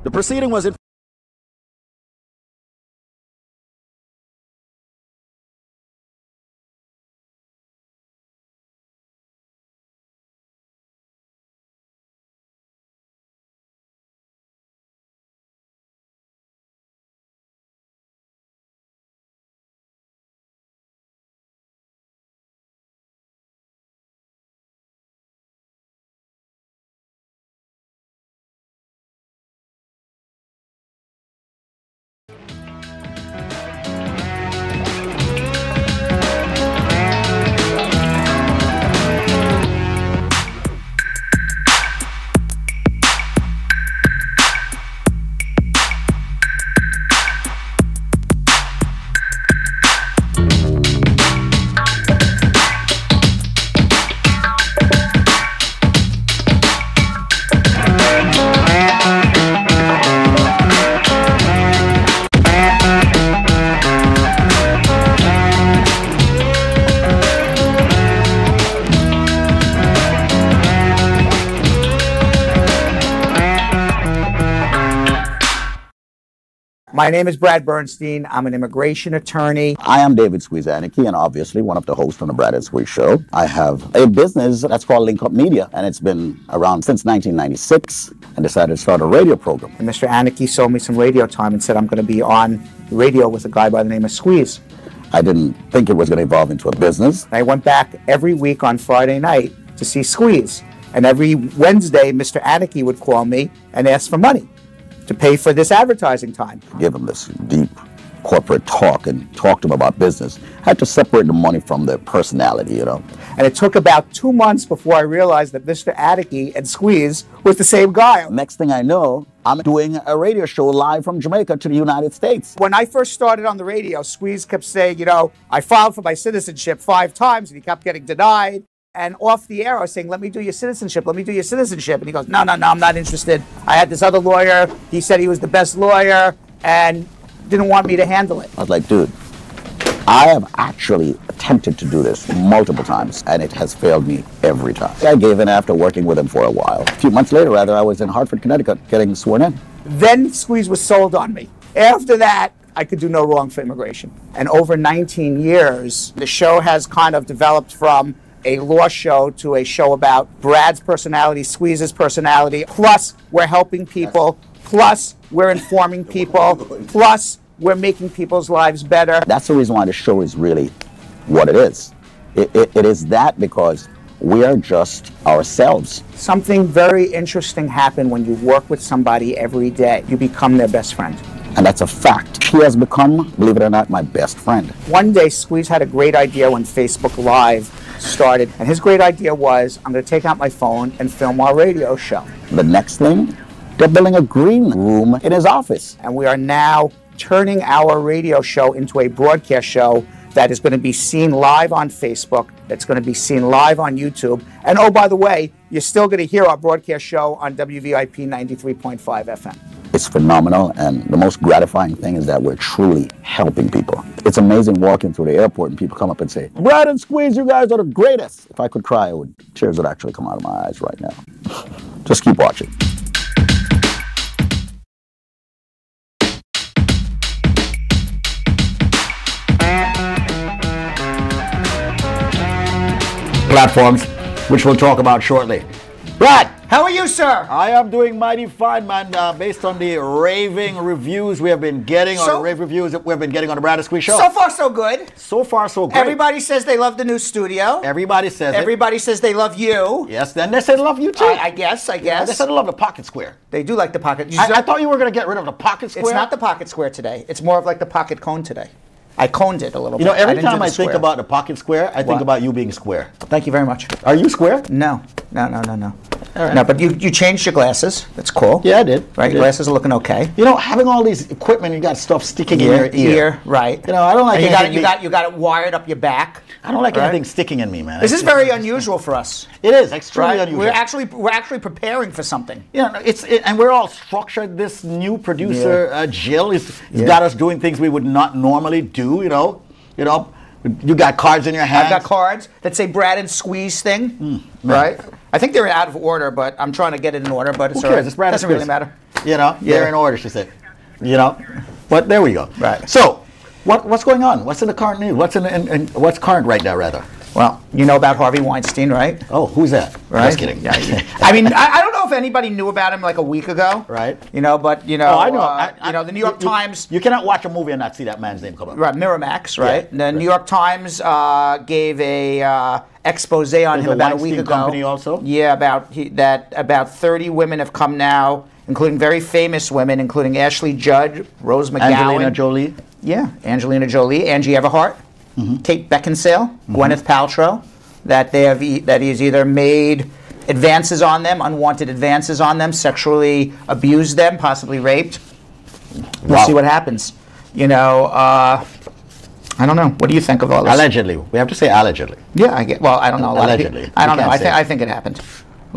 The proceeding was in My name is Brad Bernstein. I'm an immigration attorney. I am David Annakie, and obviously one of the hosts on the Brad and Squeeze Show. I have a business that's called LinkUp Media, and it's been around since 1996, and decided to start a radio program. And Mr. Annakie sold me some radio time and said I'm going to be on the radio with a guy by the name of Squeeze. I didn't think it was going to evolve into a business. I went back every week on Friday night to see Squeeze. And every Wednesday, Mr. Annakie would call me and ask for money to pay for this advertising time. Give them this deep corporate talk and talk to them about business. I had to separate the money from their personality, you know. And it took about 2 months before I realized that Mr. Annakie and Squeeze was the same guy. Next thing I know, I'm doing a radio show live from Jamaica to the United States. When I first started on the radio, Squeeze kept saying, you know, I filed for my citizenship 5 times and he kept getting denied. And off the air, I was saying, let me do your citizenship, let me do your citizenship. And he goes, no, I'm not interested. I had this other lawyer. He said he was the best lawyer and didn't want me to handle it. I was like, dude, I have actually attempted to do this multiple times, and it has failed me every time. I gave in after working with him for a while. A few months later, rather, I was in Hartford, Connecticut, getting sworn in. Then Squeeze was sold on me. After that, I could do no wrong for immigration. And over 19 years, the show has kind of developed from a law show to a show about Brad's personality, Squeeze's personality, plus we're helping people, plus we're informing people, plus we're making people's lives better. That's the reason why the show is really what it is. It is that because we are just ourselves. Something very interesting happened when you work with somebody every day. You become their best friend. And that's a fact. He has become, believe it or not, my best friend. One day, Squeeze had a great idea when Facebook Live started. And his great idea was, I'm going to take out my phone and film our radio show. The next thing, they're building a green room in his office. And we are now turning our radio show into a broadcast show that is going to be seen live on Facebook, that's going to be seen live on YouTube. And oh, by the way, you're still going to hear our broadcast show on WVIP 93.5 FM. It's phenomenal, and the most gratifying thing is that we're truly helping people. It's amazing walking through the airport and people come up and say, Brad and Squeeze, you guys are the greatest. If I could cry, tears would actually come out of my eyes right now. Just keep watching. Platforms, which we'll talk about shortly. Brad! How are you, sir? I am doing mighty fine, man. Based on the raving reviews we have been getting, or the rave reviews that we've been getting on the Brad and Squeeze Show. So far, so good. So far, so great. Everybody says they love the new studio. Everybody says it. Everybody says they love you. Yes, then they say they love you too. I guess. Yeah, they said they love the pocket square. They do like the pocket. I thought you were going to get rid of the pocket square. It's not the pocket square today. It's more of like the pocket cone today. I coned it a little bit. You know, every time I think about the pocket square, I think about you being square. Thank you very much. Are you square? No. No. All right. No, but you changed your glasses. That's cool. Yeah, I did. Right, your glasses are looking okay. You know, having all these equipment, you got stuff sticking in your ear. Right. You know, I don't like anything. You got it wired up your back. I don't like anything sticking in me, man. This is very unusual for us. It is extremely unusual. We're actually preparing for something. Yeah, and we're all structured. This new producer, Jill, he's got us doing things we would not normally do. You know, You got cards in your hand? I've got cards that say Brad and Squeeze thing, right? I think they're out of order, but I'm trying to get it in order, but it's Who cares? It's Brad and doesn't really Squeeze. matter. You know, they're in order, she said. You know, but there we go. Right. So, what's going on? What's in the current news? What's current right now, rather? Well, you know about Harvey Weinstein, right? Oh, who's that? Right? Just kidding. Yeah. I mean, I don't know if anybody knew about him like a week ago. Right. You know, but you know, Oh, I know. the New York Times. You cannot watch a movie and not see that man's name come up. Right, Miramax, right? Yeah, And the New York Times gave a expose on him about a week ago. Company also? Yeah, about 30 women have come now, including very famous women, including Ashley Judd, Rose McGowan. Angelina Jolie. Yeah, Angelina Jolie, Angie Everhart, Kate Beckinsale, Gwyneth Paltrow, that he's either made advances on them, unwanted advances on them, sexually abused them, possibly raped. We'll see what happens. You know, I don't know. What do you think of all this? Allegedly. We have to say allegedly. Yeah, I get. Well, I don't know. Allegedly. I don't know. I think it happened.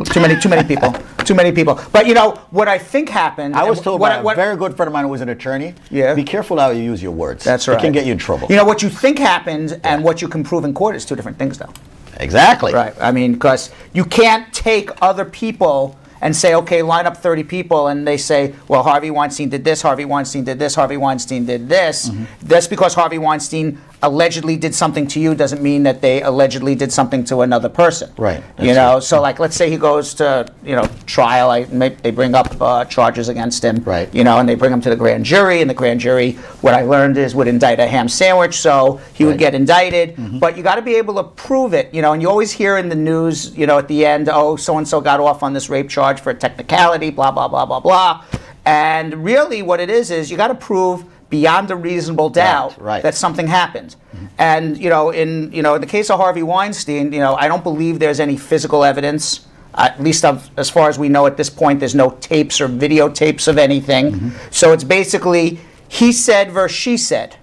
Too many people. Too many people. But you know what I think happened. I was told by a very good friend of mine who was an attorney. Yeah. Be careful how you use your words. That's right. It can get you in trouble. You know what you think happened and what you can prove in court is two different things, though. Exactly. Right. I mean, because you can't take other people and say, okay, line up 30 people, and they say, well, Harvey Weinstein did this, Harvey Weinstein did this, Harvey Weinstein did this. That's because Harvey Weinstein allegedly did something to you doesn't mean that they allegedly did something to another person. Right. You know, so like, let's say he goes to, you know, trial, they bring up charges against him. Right. You know, and they bring him to the grand jury, and the grand jury, what I learned is, would indict a ham sandwich, so he would get indicted. But you got to be able to prove it, you know, and you always hear in the news, you know, at the end, oh, so-and-so got off on this rape charge for a technicality, blah, blah, blah, blah, blah. And really what it is you got to prove beyond a reasonable doubt that something happened. And you know, in the case of Harvey Weinstein, you know, I don't believe there's any physical evidence. At least as far as we know at this point, there's no tapes or videotapes of anything. So it's basically he said versus she said.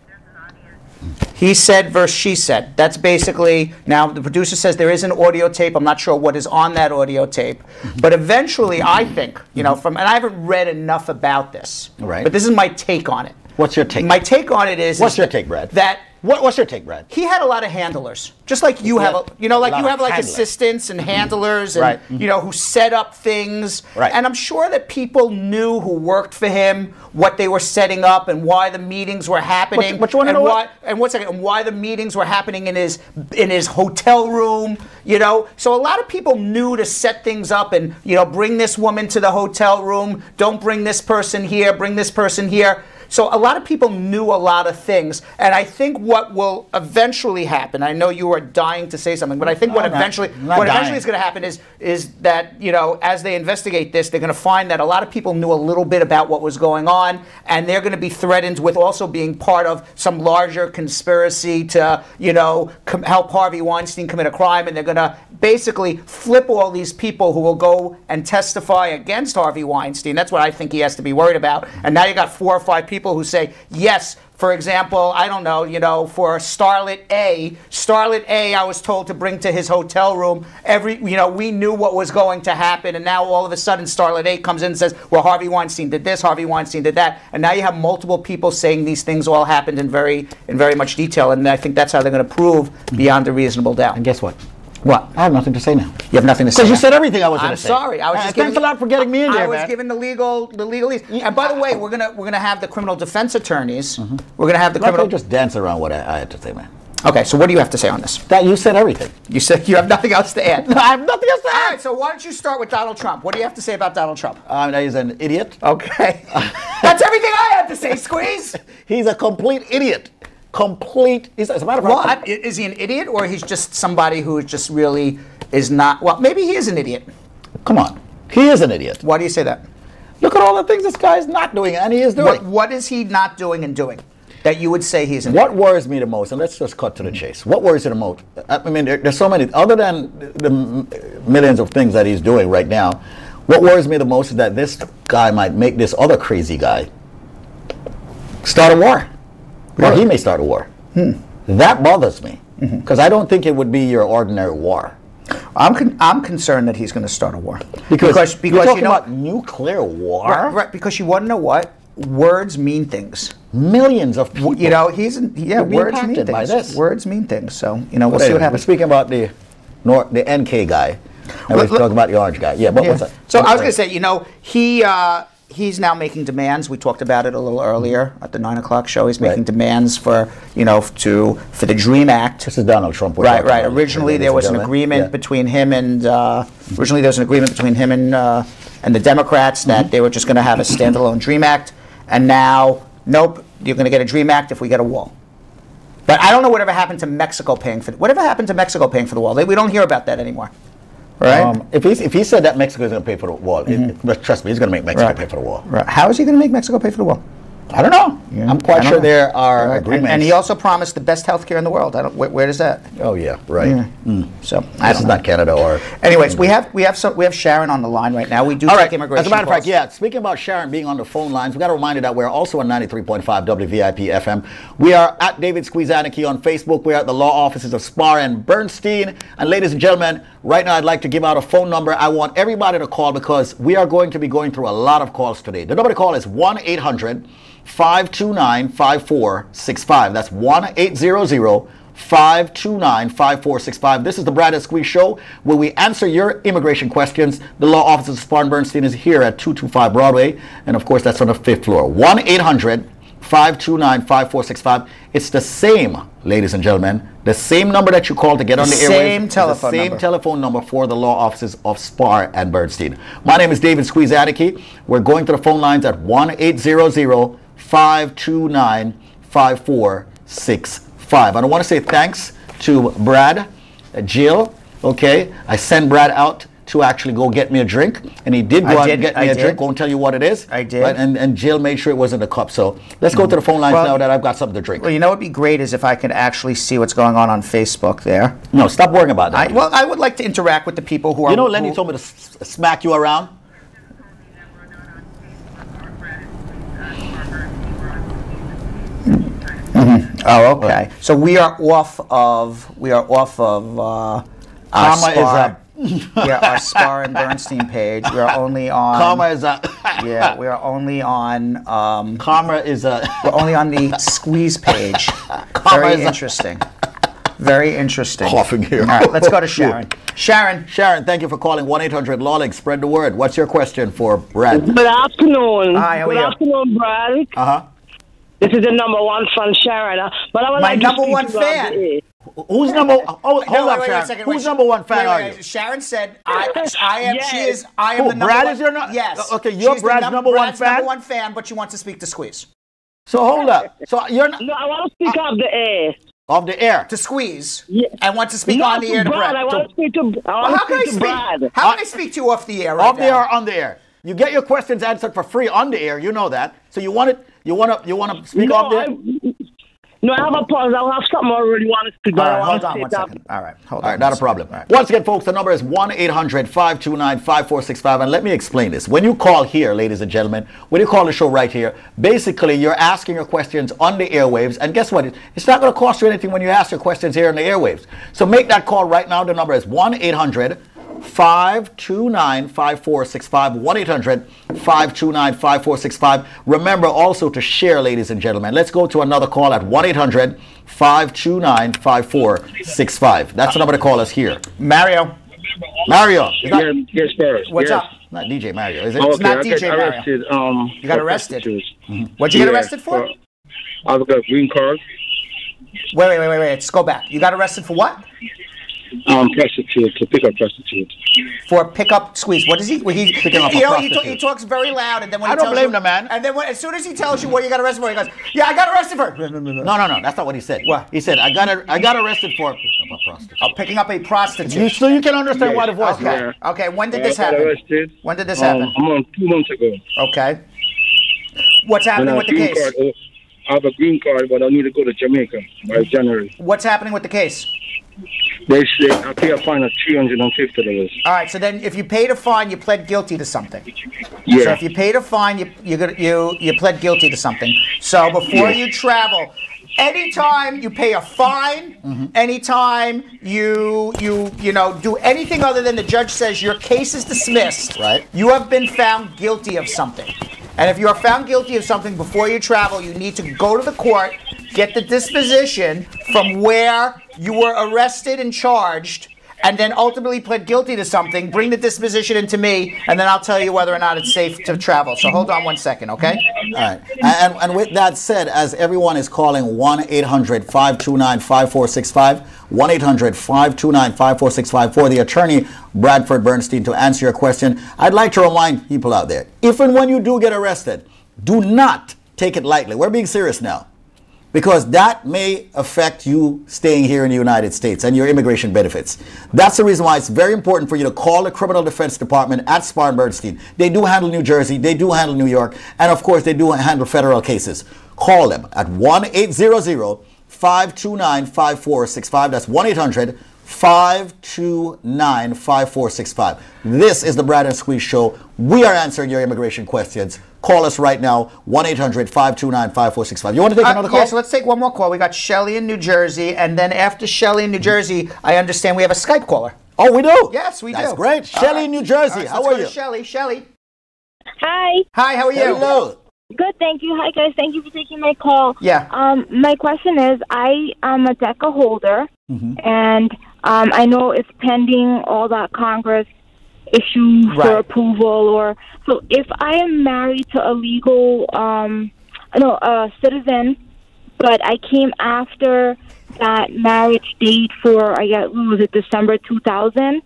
He said versus she said. That's basically, now the producer says there is an audio tape. I'm not sure what is on that audio tape. But eventually, I think, you know, and I haven't read enough about this. Right. But this is my take on it. What's your take? My take on it is... What's your take, Brad? What's your take, Brad? He had a lot of handlers, just like you have. You know, like you have like assistants and handlers, and you know, who set up things. Right. And I'm sure that people knew who worked for him, what they were setting up, and why the meetings were happening. But you want to know what? And why the meetings were happening in his hotel room. You know, so a lot of people knew to set things up, and you know, bring this woman to the hotel room. Don't bring this person here. Bring this person here. So a lot of people knew a lot of things, and I think what will eventually happen, I know you are dying to say something, but I think what eventually is going to happen is that, you know, as they investigate this, they're going to find that a lot of people knew a little bit about what was going on, and they're going to be threatened with also being part of some larger conspiracy to, you know, help Harvey Weinstein commit a crime, and they're going to basically flip all these people who will go and testify against Harvey Weinstein. That's what I think he has to be worried about. And now you got 4 or 5 people who say, yes, for example, I don't know, you know, for Starlet A, I was told to bring to his hotel room we knew what was going to happen, and now all of a sudden Starlet A comes in and says, well, Harvey Weinstein did this, Harvey Weinstein did that, and now you have multiple people saying these things all happened in very much detail, and I think that's how they're going to prove beyond a reasonable doubt. And guess what? What? I have nothing to say now. You have nothing to say. Because you said everything I was going to say. I'm sorry. I was just thanks a lot for getting me in there, I was given the legalese. And by the way, we're gonna have the criminal defense attorneys. We're gonna have the criminal. Just dance around what I had to say, man. Okay, so what do you have to say on this? That you said everything. You said you have nothing else to add. No, I have nothing else to add. All right, so why don't you start with Donald Trump? What do you have to say about Donald Trump? He's an idiot. Okay. That's everything I have to say, Squeeze. He's a complete idiot. As a matter of fact. Is he an idiot, or he's just somebody who just really is not? Well, maybe he is an idiot. Come on. He is an idiot. Why do you say that? Look at all the things this guy is not doing, and he is doing. What is he not doing and doing that you would say he's an idiot? What worries me the most, and let's just cut to the chase. What worries you the most? I mean, there's so many, other than the millions of things that he's doing right now, what worries me the most is that this guy might make this other crazy guy start a war. Or he may start a war. That bothers me, because I don't think it would be your ordinary war. I'm concerned that he's going to start a war. Because you're talking about nuclear war? Right, because you want to know what? words mean things. Millions of people. You know, words mean things. By this. Words mean things. So, you know, we'll see what happens. We're speaking about the NK guy. And we're talking about the orange guy. Yeah, but what's that? So I was going to say, you know, he's now making demands. We talked about it a little earlier at the 9 o'clock show. He's making demands for, you know, for the DREAM Act. This is Donald Trump. Right. Originally, there was an agreement between him and and the Democrats that they were just going to have a standalone DREAM Act. And now, nope, you're going to get a DREAM Act if we get a wall. But I don't know whatever happened to Mexico paying for the wall. We don't hear about that anymore. Right? If he said that Mexico is going to pay for the wall, trust me, he's going to make Mexico pay for the wall. Right. How is he going to make Mexico pay for the wall? I don't know. Yeah. I'm quite sure there are agreements. And he also promised the best health care in the world. Where does that? Oh yeah, right. Yeah. So this is not Canada or. Anyways, we have Sharon on the line right now. We do take immigration. As a matter of fact, yeah. Speaking about Sharon being on the phone lines, we got to remind you that we're also on 93.5 WVIP FM. We are at David Squeeze Annakie on Facebook. We're at the law offices of Spar and Bernstein. And ladies and gentlemen, right now I'd like to give out a phone number. I want everybody to call because we are going to be going through a lot of calls today. The number to call is 1-800-529-5465. That's 1-800-529-5465. This is the Brad and Squeeze Show, where we answer your immigration questions. The law office of Spar and Bernstein is here at 225 Broadway, and of course that's on the 5th floor. 1-800-529-5465. It's the same, ladies and gentlemen, the same number that you call to get on the airwaves. The same telephone number for the law offices of Spar and Bernstein. My name is David Squeeze Annakie. We're going to the phone lines at 1-800-529-5465. And I want to say thanks to Brad, Jill. Okay, I sent Brad out to actually go get me a drink, and he did go out and get me a drink. Won't tell you what it is. I did. Right? And Jill made sure it wasn't a cup. So let's go to the phone lines now that I've got something to drink. Well, you know what would be great is if I could actually see what's going on Facebook there. No, stop worrying about that. I would like to interact with the people who are. You know, Lenny told me to smack you around. Oh, okay. So we are off of our Spar and Bernstein page. We are only on. Karma is a. Yeah, we are only on. Karma is a. We're only on the Squeeze page. Very interesting. Very interesting. Coughing here. All right, let's go to Sharon. Sharon, thank you for calling 1-800-LawLink. Spread the word. What's your question for Brad? Good afternoon. Hi, how are you? Good afternoon, Brad. This is the number one fan, Sharon. But I would my like number to one fan. Who's number? Oh, hold up, Sharon. Wait a second. Who's number one fan are you? Sharon said, "I am." Yes. She is. I am Who, the number Brad one. is your number. Yes. Okay, you're Brad's number one fan. Number one fan, but she wants to speak to Squeeze. So hold up. So you're not. No, I want to speak off the air. Of the air. To Squeeze. Yeah. I want to speak on the air to Brad. I want to speak to. How can I speak to you off the air? Right off the air or on the air? You get your questions answered for free on the air. You know that. So you want to speak off the air? No, I have a pause. I have something I really want to speak about. All right, hold on one second. All right, not a problem. Right. Once again, folks, the number is 1-800-529-5465. And let me explain this. When you call here, ladies and gentlemen, when you call the show right here, basically you're asking your questions on the airwaves. And guess what? It's not going to cost you anything when you ask your questions here on the airwaves. So make that call right now. The number is 1-800-529-5465. 1-800-529-5465. Remember also to share, ladies and gentlemen. Let's go to another call at 1-800-529-5465. That's the number to call us here. Mario. Yes, sir. What's up? Not DJ Mario, is it? Okay, It's not DJ Mario. Arrested, you got arrested? What'd you get arrested for? I've got a green card. Wait. Let's go back. You got arrested for what? Prostitute, to pick up prostitute. For pickup Squeeze. What is he? Picking up a prostitute. He talks very loud, and then when I he don't tells blame you, the man. And then as soon as he tells you what you got arrested for, he goes, "Yeah, I got arrested for." No. That's not what he said. What? He said, I got arrested for picking up a prostitute. Oh, picking up a prostitute. So you can understand why the voice. Okay. Yeah. Okay. When did this I got happen? arrested. When did this happen? 2 months ago. Okay. What's happening with the case? I have a green card, but I need to go to Jamaica by January. What's happening with the case? They say I pay a fine of $350. All right. So then, if you paid a fine, you pled guilty to something. Yeah. So if you paid a fine, you pled guilty to something. So before you travel, anytime you pay a fine, anytime you do anything other than the judge says your case is dismissed, right? You have been found guilty of something. And if you are found guilty of something before you travel, you need to go to the court, get the disposition from where you were arrested and charged, and then ultimately pled guilty to something, bring the disposition into me, and then I'll tell you whether or not it's safe to travel. So hold on 1 second, okay? All right. And with that said, as everyone is calling 1-800-529-5465, 1-800-529-5465 for the attorney, Bradford Bernstein, to answer your question, I'd like to remind people out there, if and when you do get arrested, do not take it lightly. We're being serious now. Because that may affect you staying here in the United States and your immigration benefits. That's the reason why it's very important for you to call the Criminal Defense Department at Spar and Bernstein. They do handle New Jersey, they do handle New York, and of course they do handle federal cases. Call them at 1-800-529-5465. That's 1-800-529-5465. This is the Brad and Squeeze Show. We are answering your immigration questions. Call us right now, 1-800-529-5465. You want to take another call? Yeah, so let's take one more call. We got Shelly in New Jersey, and then after Shelly in New Jersey, I understand we have a Skype caller. Oh, we do? Yes, we do. That's great. Shelly in New Jersey, how are you? Shelly. Shelly. Hi. Hi, how are you? Hello. Good, thank you. Hi, guys. Thank you for taking my call. Yeah. My question is, I am a DACA holder, and I know it's pending all that Congress issue for approval. So if I am married to a legal, a citizen, but I came after that marriage date for, was it December 2000?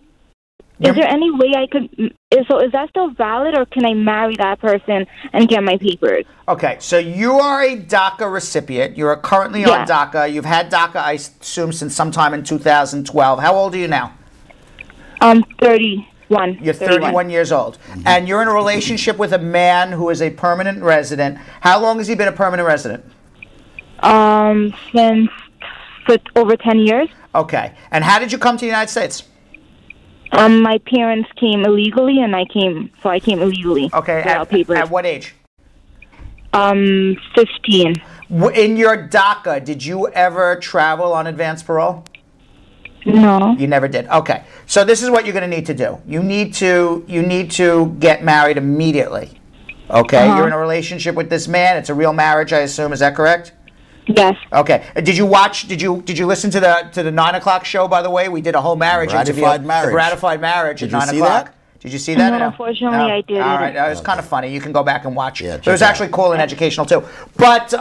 Is there any way I could, is that still valid, or can I marry that person and get my papers? Okay, so you are a DACA recipient. You are currently on DACA. You've had DACA, I assume, since sometime in 2012. How old are you now? 31. You're 31 years old. And you're in a relationship with a man who is a permanent resident. How long has he been a permanent resident? Since for over 10 years. Okay. And how did you come to the United States? My parents came illegally, and I came illegally. Okay. Without papers. At what age? 15. In your DACA, did you ever travel on advance parole? No. You never did. Okay. So this is what you're going to need to do. You need to get married immediately. Okay. You're in a relationship with this man. It's a real marriage, I assume. Is that correct? Yes. Okay. Did you listen to the 9 o'clock show, by the way? We did a whole marriage interview. The Gratified Marriage at 9 o'clock. Did you see that? No, unfortunately, I didn't. All right. It was kind of funny. You can go back and watch. Yeah, it was actually cool and educational, too. But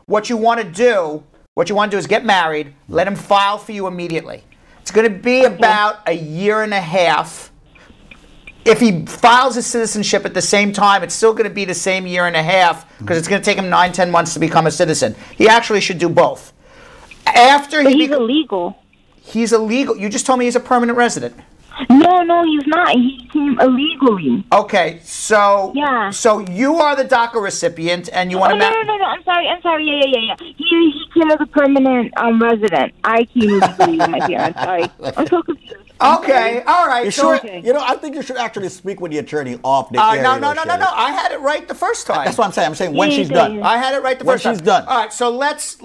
what you want to do is get married, let him file for you immediately. It's going to be about a year and a half. If he files his citizenship at the same time, it's still going to be the same year and a half, because it's going to take him 9-10 months to become a citizen. He actually should do both. But he's illegal. He's illegal. You just told me he's a permanent resident. No, he's not. He came illegally. Okay, so yeah. So you are the DACA recipient, and you want to marry? No. I'm sorry. Yeah. He came as a permanent resident. I came illegally with my parents. Sorry, I'm so confused. Okay, all right. You sure? Okay. You know, I think you should actually speak with the attorney off the air. No. I had it right the first time. That's what I'm saying. I'm saying when she's done. I had it right the first time. When she's done. All right. So let's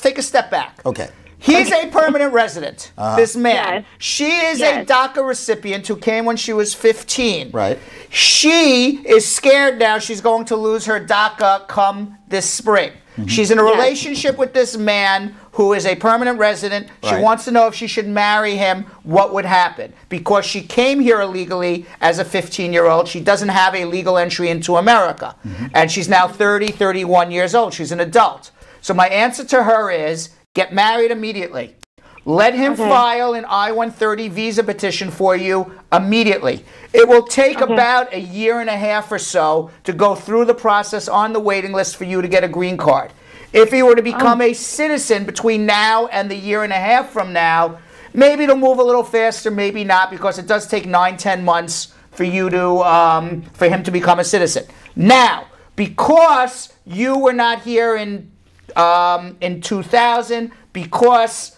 take a step back. Okay. He's a permanent resident, this man. Yes. She is a DACA recipient who came when she was 15. Right. She is scared now she's going to lose her DACA come this spring. She's in a relationship with this man who is a permanent resident. She wants to know if she should marry him, what would happen. Because she came here illegally as a 15-year-old. She doesn't have a legal entry into America. And she's now 31 years old. She's an adult. So my answer to her is, get married immediately. Let him file an I-130 visa petition for you immediately. It will take about a year and a half or so to go through the process on the waiting list for you to get a green card. If he were to become a citizen between now and the year and a half from now, maybe it'll move a little faster, maybe not, because it does take 9-10 months for you to for him to become a citizen. Now, because you were not here in 2000, because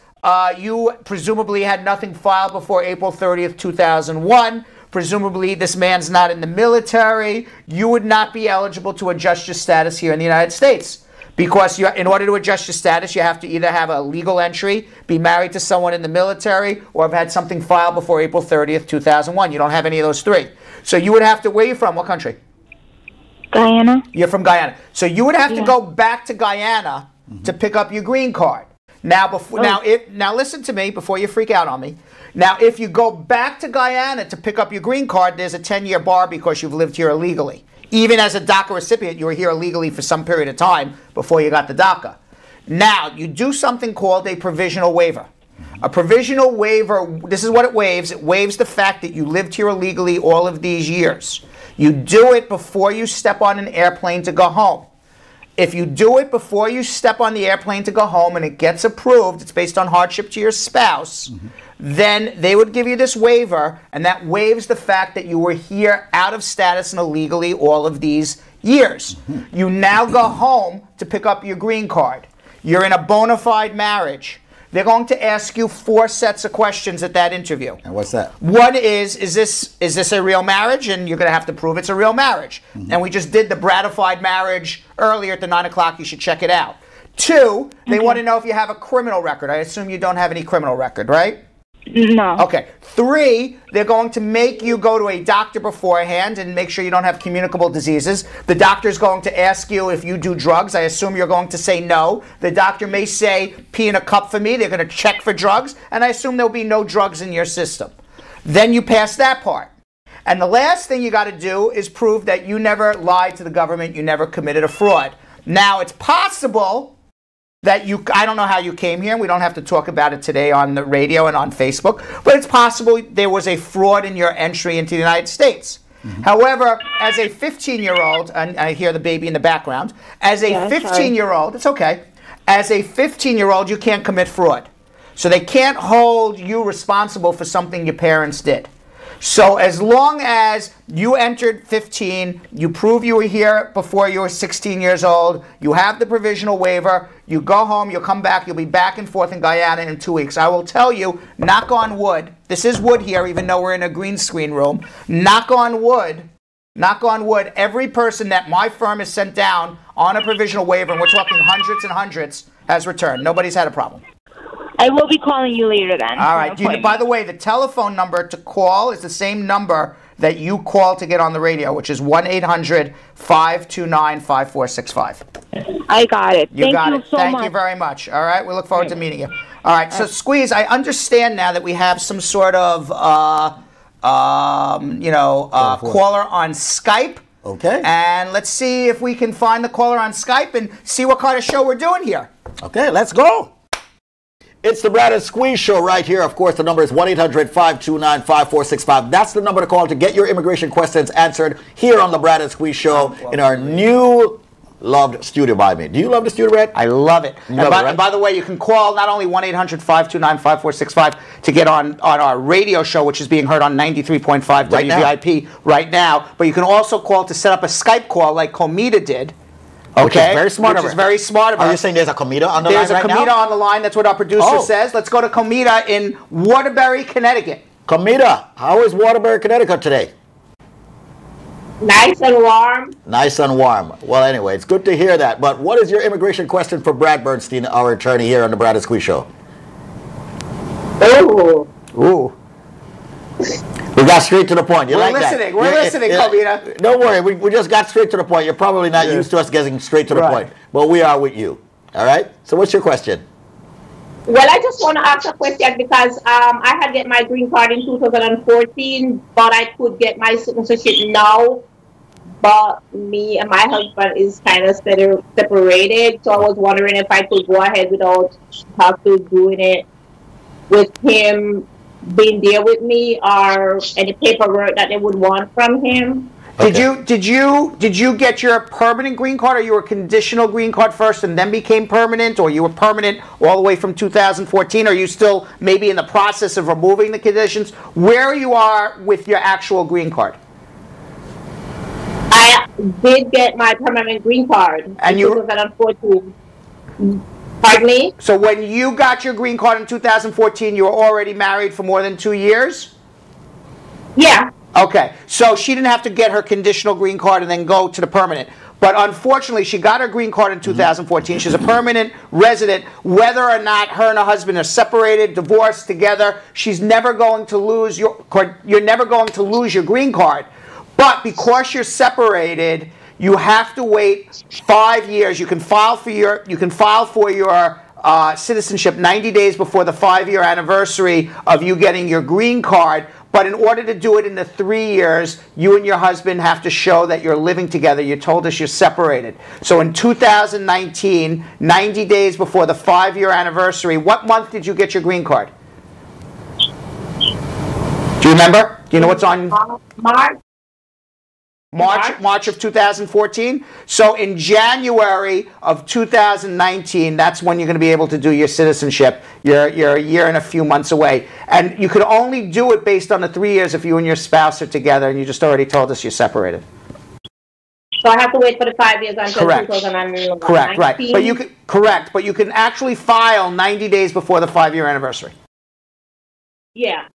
you presumably had nothing filed before April 30th, 2001. Presumably this man's not in the military. You would not be eligible to adjust your status here in the United States. Because in order to adjust your status, you have to either have a legal entry, be married to someone in the military, or have had something filed before April 30th, 2001. You don't have any of those three. So you would have to, where are you from? What country? Guyana. You're from Guyana. So you would have to go back to Guyana to pick up your green card. Now, now listen to me before you freak out on me. Now, if you go back to Guyana to pick up your green card, there's a 10-year bar because you've lived here illegally. Even as a DACA recipient, you were here illegally for some period of time before you got the DACA. Now, you do something called a provisional waiver. A provisional waiver, this is what it waives. It waives the fact that you lived here illegally all of these years. You do it before you step on an airplane to go home. If you do it before you step on the airplane to go home and it gets approved, it's based on hardship to your spouse, then they would give you this waiver, and that waives the fact that you were here out of status and illegally all of these years. You now go home to pick up your green card. You're in a bona fide marriage. They're going to ask you 4 sets of questions at that interview. And what's that? One is this a real marriage? And you're going to have to prove it's a real marriage. And we just did the ratified marriage earlier at the 9 o'clock. You should check it out. 2, they want to know if you have a criminal record. I assume you don't have any criminal record, right? No. Okay. 3, they're going to make you go to a doctor beforehand and make sure you don't have communicable diseases. The doctor's going to ask you if you do drugs. I assume you're going to say no. The doctor may say, pee in a cup for me. They're going to check for drugs. And I assume there'll be no drugs in your system. Then you pass that part. And the last thing you got to do is prove that you never lied to the government. You never committed a fraud. Now, it's possible that I don't know how you came here, and we don't have to talk about it today on the radio and on Facebook, but it's possible there was a fraud in your entry into the United States. However, as a 15-year-old, and I hear the baby in the background, as a 15-year-old, it's okay, as a 15-year-old, you can't commit fraud. So they can't hold you responsible for something your parents did. So as long as you entered 15, you prove you were here before you were 16 years old, you have the provisional waiver, you go home, you'll come back, you'll be back and forth in Guyana in 2 weeks. I will tell you, knock on wood, this is wood here, even though we're in a green screen room, knock on wood, every person that my firm has sent down on a provisional waiver, and we're talking hundreds and hundreds, has returned. Nobody's had a problem. I will be calling you later then. All right. By the way, the telephone number to call is the same number that you call to get on the radio, which is 1-800-529-5465. I got it. You got it. So Thank you very much. All right. We look forward to meeting you. All right. So, Squeeze, I understand now that we have some sort of, caller on Skype. Okay. And let's see if we can find the caller on Skype and see what kind of show we're doing here. Okay, let's go. It's the Brad and Squeeze Show right here. Of course, the number is 1-800-529-5465. That's the number to call to get your immigration questions answered here on the Brad and Squeeze Show in our new loved studio by me. Do you love the studio, Brad? I love it. And by the way, you can call not only 1-800-529-5465 to get on our radio show, which is being heard on 93.5 WVIP right now, but you can also call to set up a Skype call like Comida did. Okay, which is very smart. Are you saying there's a Comida on the line right now? There's a Comida on the line. That's what our producer says. Let's go to Comida in Waterbury, Connecticut. Comida, how is Waterbury, Connecticut today? Nice and warm. Nice and warm. Well, anyway, it's good to hear that. But what is your immigration question for Brad Bernstein, our attorney here on the Brad and Squeeze Show? Ooh. We got straight to the point. We're listening, Comida. Don't worry, we just got straight to the point. You're probably not used to us getting straight to the point. But we are with you. All right? So what's your question? Well, I just want to ask a question because I had get my green card in 2014, but I could get my citizenship now. But me and my husband is kind of separated. So I was wondering if I could go ahead without have to doing it with him being there with me, or any paperwork that they would want from him. Okay. Did you get your permanent green card, or you were conditional green card first and then became permanent, or you were permanent all the way from 2014? Or are you still maybe in the process of removing the conditions? Where you are with your actual green card? I did get my permanent green card in 2014. Pardon me? So when you got your green card in 2014, you were already married for more than 2 years? Yeah. Okay, so she didn't have to get her conditional green card and then go to the permanent. But unfortunately, she got her green card in 2014. She's a permanent resident. Whether or not her and her husband are separated, divorced, together, she's never going to lose you're never going to lose your green card. But because you're separated, you have to wait 5 years. You can file for your citizenship 90 days before the 5-year anniversary of you getting your green card. But in order to do it in the 3 years, you and your husband have to show that you're living together. You told us you're separated. So in 2019, 90 days before the 5-year anniversary, what month did you get your green card? Do you remember? Do you know what's on? March of 2014. So in January of 2019, that's when you're going to be able to do your citizenship. You're a year and a few months away. And you can only do it based on the 3 years if you and your spouse are together, and you just already told us you're separated. So I have to wait for the 5 years until 2019. Correct, right. But you can actually file 90 days before the 5-year anniversary. Yeah.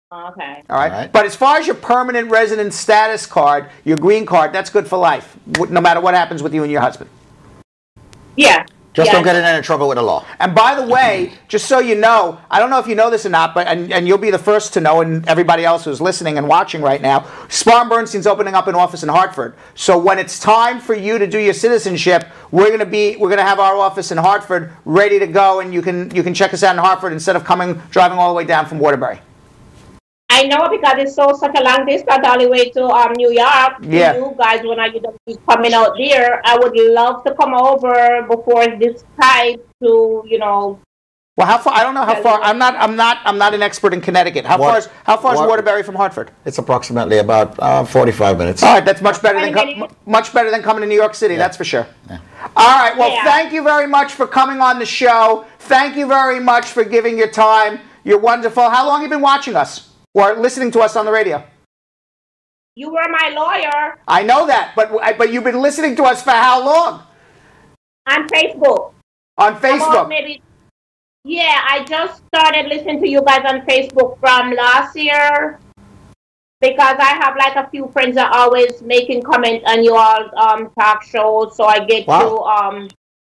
Okay. All right. But as far as your permanent resident status card, your green card, that's good for life, no matter what happens with you and your husband. Yeah. Just don't get in any trouble with the law. And by the way, just so you know, I don't know if you know this or not, but and you'll be the first to know, and everybody else who's listening and watching right now, Spar and Bernstein's opening up an office in Hartford. So when it's time for you to do your citizenship, we're gonna have our office in Hartford ready to go, and you can check us out in Hartford instead of driving all the way down from Waterbury. I know, because it's such a long distance all the way to New York. Yeah. You guys, when I be coming out there, I would love to come over before this time to, Well, how far? I don't know how far. I'm not an expert in Connecticut. How far is Waterbury from Hartford? It's approximately about 45 minutes. All right, that's much better than coming to New York City. Yeah. That's for sure. Yeah. All right. Well, thank you very much for coming on the show. Thank you very much for giving your time. You're wonderful. How long have you been watching us? Or listening to us on the radio? You were my lawyer. I know that, but you've been listening to us for how long? On Facebook. On Facebook? I just started listening to you guys on Facebook from last year, because I have like a few friends that are always making comments on your talk shows, so I get to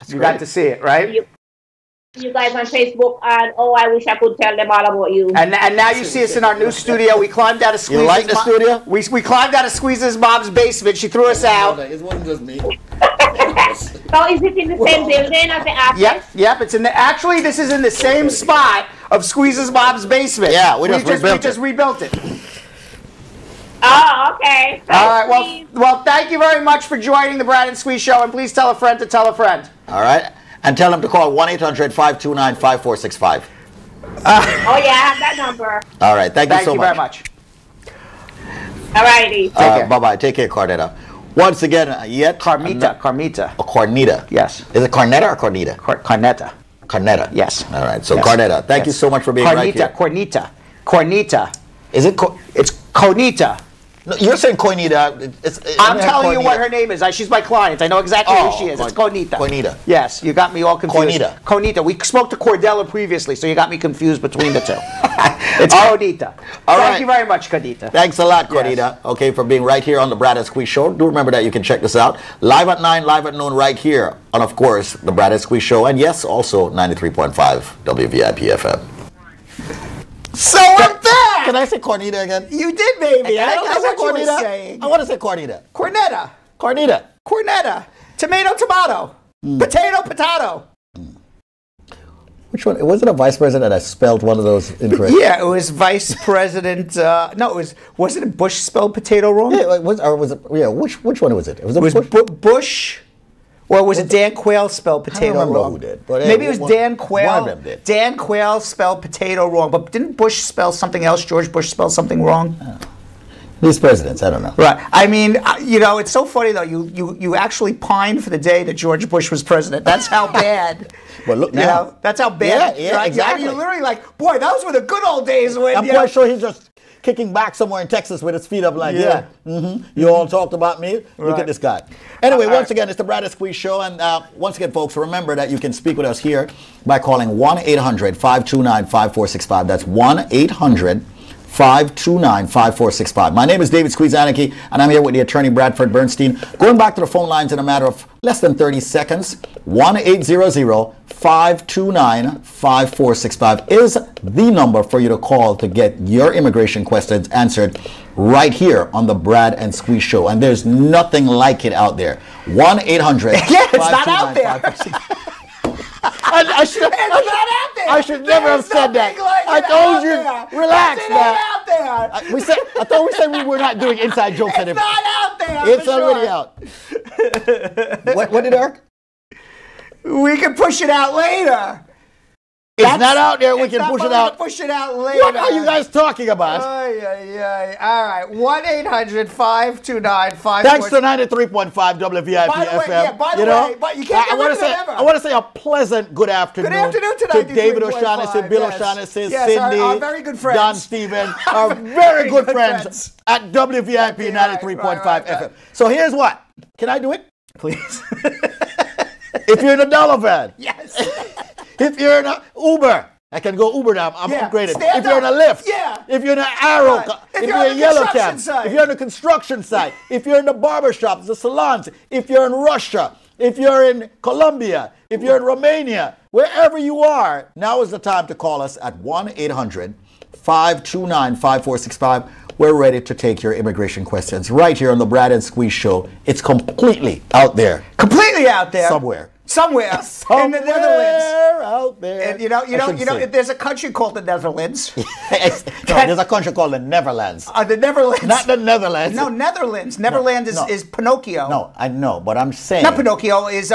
you got to see it, right? You guys on Facebook, and I wish I could tell them all about you. And now you see us in our new studio. We climbed out of Squeeze's. You like the studio? We climbed out of Squeeze's mom's basement. She threw us out. It wasn't just me. So is it in the same building as the office? Yep. It's in the. Actually, this is in the same spot of Squeeze's mom's basement. Yeah, we just rebuilt it. Oh, okay. All right. Well, thank you very much for joining the Brad and Squeeze Show, and please tell a friend to tell a friend. All right. And tell them to call 1-800-529-5465. I have that number. All right. Thank you so much. Very much. All righty. Bye-bye. Take care, Cornetta. Once again, Carmita. Cornita. Yes. Is it Cornetta or Cornita? Cornetta. Cornetta. Yes. All right. So Cornetta, thank you so much for being right here. Cornita. Is it? It's Conita. No, you're saying Coinita. I'm telling you what her name is. She's my client. I know exactly who she is. It's Conita. Coinita. Yes, you got me all confused. Conita. We spoke to Cordella previously, so you got me confused between the two. It's Conita. Thank you very much, Conita. Thanks a lot, Conita. Okay, for being right here on the Brad and Squeeze Show. Do remember that you can check this out live at 9, live at noon, right here on, of course, the Brad and Squeeze Show, and yes, also 93.5 WVIP FM. So I'm back! Can I say Cornita again? You did, baby. I don't know what you were saying. I want to say Cornita. Cornetta. Cornita. Tomato. Potato. Which one? Was it a vice president that spelled one of those incorrect? Yeah, it was vice president. Wasn't it Bush spelled potato wrong? Yeah, which one was it? It was Bush. Or was it Dan Quayle spelled potato wrong? Who did. But maybe it was Dan Quayle. One of them did. Dan Quayle spelled potato wrong. But didn't Bush spell something else? George Bush spelled something wrong? These presidents, I don't know. Right. I mean, it's so funny, though. You actually pined for the day that George Bush was president. That's how bad. Well, look now. That's how bad. Yeah, exactly. You're literally like, boy, those were the good old days when. I'm quite sure he's just kicking back somewhere in Texas with his feet up like, you all talked about me? Look at this guy. Anyway, once again, it's the Brad and Squeeze Show. And once again, folks, remember that you can speak with us here by calling 1-800-529-5465. That's 1-800-529-5465. 1-800-529-5465. My name is David Squeeze Annakie, and I'm here with the attorney Bradford Bernstein. Going back to the phone lines in a matter of less than 30 seconds. 1-800-529-5465 is the number for you to call to get your immigration questions answered right here on the Brad and Squeeze Show. And there's nothing like it out there. 1-800. Yeah, it's not out there. I should never have said that. I told you, relax now. I thought we said we were not doing inside jokes anymore. It's not out there. It's already out. What did Eric? We can push it out later. It's not out there. We can push it out. Push it out later. What are you guys talking about? All right. 1-800-529-5465. Thanks to 93.5 WVIP FM. By the way, but you can't get rid of them ever. I want to say a pleasant good afternoon. Good afternoon tonight. To David O'Shaughnessy, Bill O'Shaughnessy, Cindy, our very good friends. Don Stephen, our very good friends at WVIP 93.5 FM. So here's what. Can I do it? Please. If you're in a dollar van. Yes. If you're in an Uber, I can go Uber now. I'm upgraded. If you're in a Lyft, if you're in an Arrow, if you're in a Yellow Cab, if you're in a construction site, if you're in the barbershops, the salons, if you're in Russia, if you're in Colombia, if you're in Romania, wherever you are, now is the time to call us at 1-800-529-5465. We're ready to take your immigration questions right here on the Brad and Squeeze Show. It's completely out there. Completely out there. Somewhere in the Netherlands. Out there. And you know, there's a country called the Netherlands. There's a country called the Netherlands. The Netherlands. Not the Netherlands. No, Netherlands. Netherlands is Pinocchio. No, I know, but I'm saying. Not Pinocchio, is